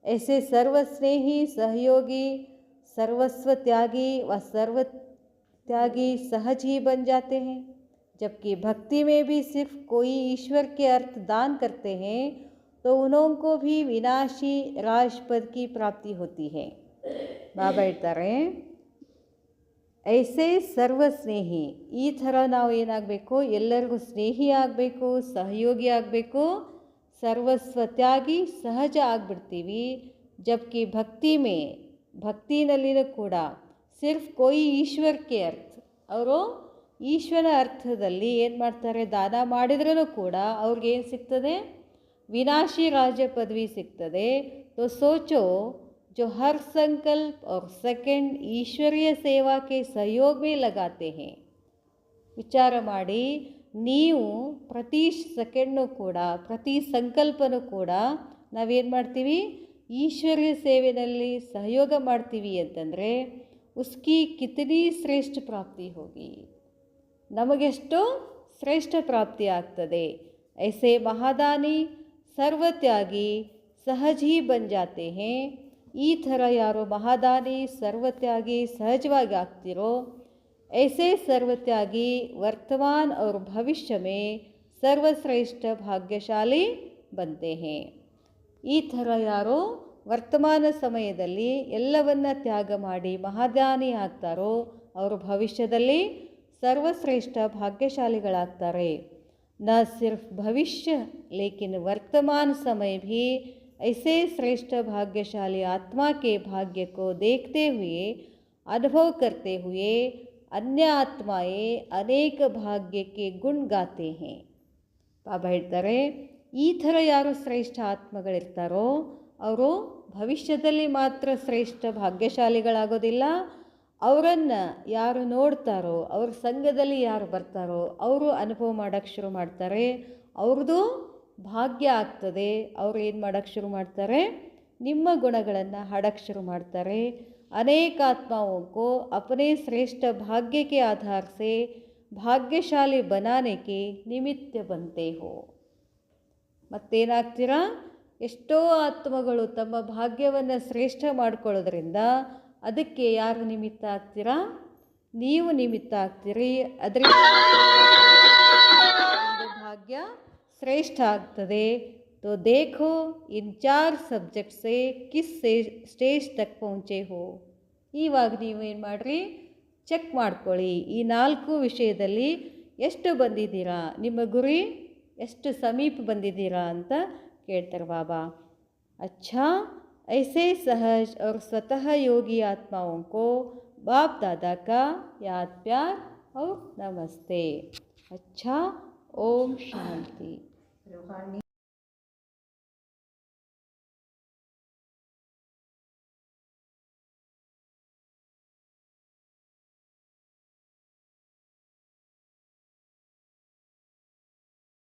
ऐसे सर्वस्नेही, सहयोगी, सर्वस्व त्यागी व सर्व त्यागी सहज ही बन जाते हैं. जबकि भक्ति में भी सिर्फ कोई ईश्वर के अर्थ दान करते हैं तो उन्हों को भी विनाशी राजपद की प्राप्ति होती है. ಬಾಬಾ ಹೇಳ್ತಾರೆ, ಐಸೆ ಸರ್ವಸ್ನೇಹಿ, ಈ ಥರ ನಾವು ಏನಾಗಬೇಕು? ಎಲ್ಲರಿಗೂ ಸ್ನೇಹಿ ಆಗಬೇಕು, ಸಹಯೋಗಿ ಆಗಬೇಕು, ಸರ್ವಸ್ವ ತ್ಯಾಗಿ ಸಹಜ ಆಗಿಬಿಡ್ತೀವಿ. ಜಬ್ಕಿ ಭಕ್ತಿ ಮೇ, ಭಕ್ತಿನಲ್ಲಿನೂ ಕೂಡ ಸಿರ್ಫ್ ಕೋಯಿ ಈಶ್ವರಕ್ಕೆ ಅರ್ಥ, ಅವರು ಈಶ್ವರ ಅರ್ಥದಲ್ಲಿ ಏನು ಮಾಡ್ತಾರೆ? ದಾನ ಮಾಡಿದ್ರೂ ಕೂಡ ಅವ್ರಿಗೇನು ಸಿಗ್ತದೆ? ವಿನಾಶಿ ರಾಜ ಪದವಿ ಸಿಗ್ತದೆ. तो सोचो, जो हर संकल्प और सेकंड ईश्वरीय सेवा के सहयोग में लगाते हैं. ವಿಚಾರ ಮಾಡಿ, ನೀವು ಪ್ರತಿ ಸೆಕೆಂಡ್ನೂ ಕೂಡ, ಪ್ರತಿ ಸಂಕಲ್ಪನೂ ಕೂಡ ನಾವೇನು ಮಾಡ್ತೀವಿ? ಈಶ್ವರ್ಯ ಸೇವೆಯಲ್ಲಿ ಸಹಯೋಗ ಮಾಡ್ತೀವಿ ಅಂತಂದರೆ ಉಸ್ಕಿ ಕಿತನಿ ಶ್ರೇಷ್ಠ ಪ್ರಾಪ್ತಿ ಹೋಗಿ, ನಮಗೆಷ್ಟು ಶ್ರೇಷ್ಠ ಪ್ರಾಪ್ತಿ ಆಗ್ತದೆ. ಐಸೆ ಮಹಾದಾನಿ ಸರ್ವತ್ಯಾಗಿ ಸಹಜ ಹಿ ಬನ್ ಜಾತೆ ಹೇ. ಈ ಥರ ಯಾರು ಮಹಾದಾನಿ ಸರ್ವತ್ಯಾಗಿ ಸಹಜವಾಗಿ ಆಗ್ತಿರೋ, ऐसे सर्वत्यागी वर्तमान और भविष्य में सर्वश्रेष्ठ भाग्यशाली बनते हैं. ಈ ಥರ ಯಾರೋ ವರ್ತಮಾನ ಸಮಯದಲ್ಲಿ ಎಲ್ಲವನ್ನ ತ್ಯಾಗ ಮಾಡಿ ಮಹಾದಾನಿ ಆಗ್ತಾರೋ ಅವರು ಭವಿಷ್ಯದಲ್ಲಿ ಸರ್ವಶ್ರೇಷ್ಠ ಭಾಗ್ಯಶಾಲಿಗಳಾಗ್ತಾರೆ. न सिर्फ भविष्य लेकिन वर्तमान समय भी ऐसे श्रेष्ठ भाग्यशाली आत्मा के भाग्य को देखते हुए, अनुभव करते हुए अन्य आत्माएं अनेक भाग्य के गुण गाते हैं. ಬಾಬಾ ಹೇಳ್ತಾರೆ, ಈ ಥರ ಯಾರು ಶ್ರೇಷ್ಠ ಆತ್ಮಗಳಿರ್ತಾರೋ ಅವರು ಭವಿಷ್ಯದಲ್ಲಿ ಮಾತ್ರ ಶ್ರೇಷ್ಠ ಭಾಗ್ಯಶಾಲಿಗಳಾಗೋದಿಲ್ಲ. ಅವರನ್ನು ಯಾರು ನೋಡ್ತಾರೋ, ಅವ್ರ ಸಂಘದಲ್ಲಿ ಯಾರು ಬರ್ತಾರೋ ಅವರು ಅನುಭವ ಮಾಡೋಕ್ಕೆ ಶುರು ಮಾಡ್ತಾರೆ. ಅವ್ರದ್ದು ಭಾಗ್ಯ ಆಗ್ತದೆ. ಅವರು ಏನು ಮಾಡೋಕ್ಕೆ ಶುರು ಮಾಡ್ತಾರೆ? ನಿಮ್ಮ ಗುಣಗಳನ್ನು ಹಾಡೋಕ್ಕೆ ಶುರು ಮಾಡ್ತಾರೆ. अनेक आत्माओं को अपने श्रेष्ठ भाग्य के आधार से भाग्यशाली बनाने के निमित्त बनते हो. ಮತ್ತೇನಾಗ್ತೀರಾ? ಎಷ್ಟೋ ಆತ್ಮಗಳು ತಮ್ಮ ಭಾಗ್ಯವನ್ನು ಶ್ರೇಷ್ಠ ಮಾಡ್ಕೊಳ್ಳೋದ್ರಿಂದ ಅದಕ್ಕೆ ಯಾರು ನಿಮಿತ್ತ ಆಗ್ತೀರಾ? ನೀವು ನಿಮಿತ್ತ ಆಗ್ತೀರಿ. ಅದರಿಂದ ಭಾಗ್ಯ ಶ್ರೇಷ್ಠ ಆಗ್ತದೆ. तो देखो इन 4 सब्जेक्ट से किस स्टेज तक पहुँचे हो. ಇವಾಗ ನೀವು ಏನು ಮಾಡಿರಿ, ಚೆಕ್ ಮಾಡ್ಕೊಳ್ಳಿ. ಈ 4 ವಿಷಯದಲ್ಲಿ ಎಷ್ಟು ಬಂದಿದ್ದೀರಾ, ನಿಮ್ಮ ಗುರಿ ಎಷ್ಟು ಸಮೀಪ ಬಂದಿದ್ದೀರಾ ಅಂತ ಕೇಳ್ತಾರೆ ಬಾಬಾ. अच्छा, ऐसे सहज और स्वतः योगी आत्माओं को बाप दादा का याद प्यार और नमस्ते. अच्छा, ओम शांति.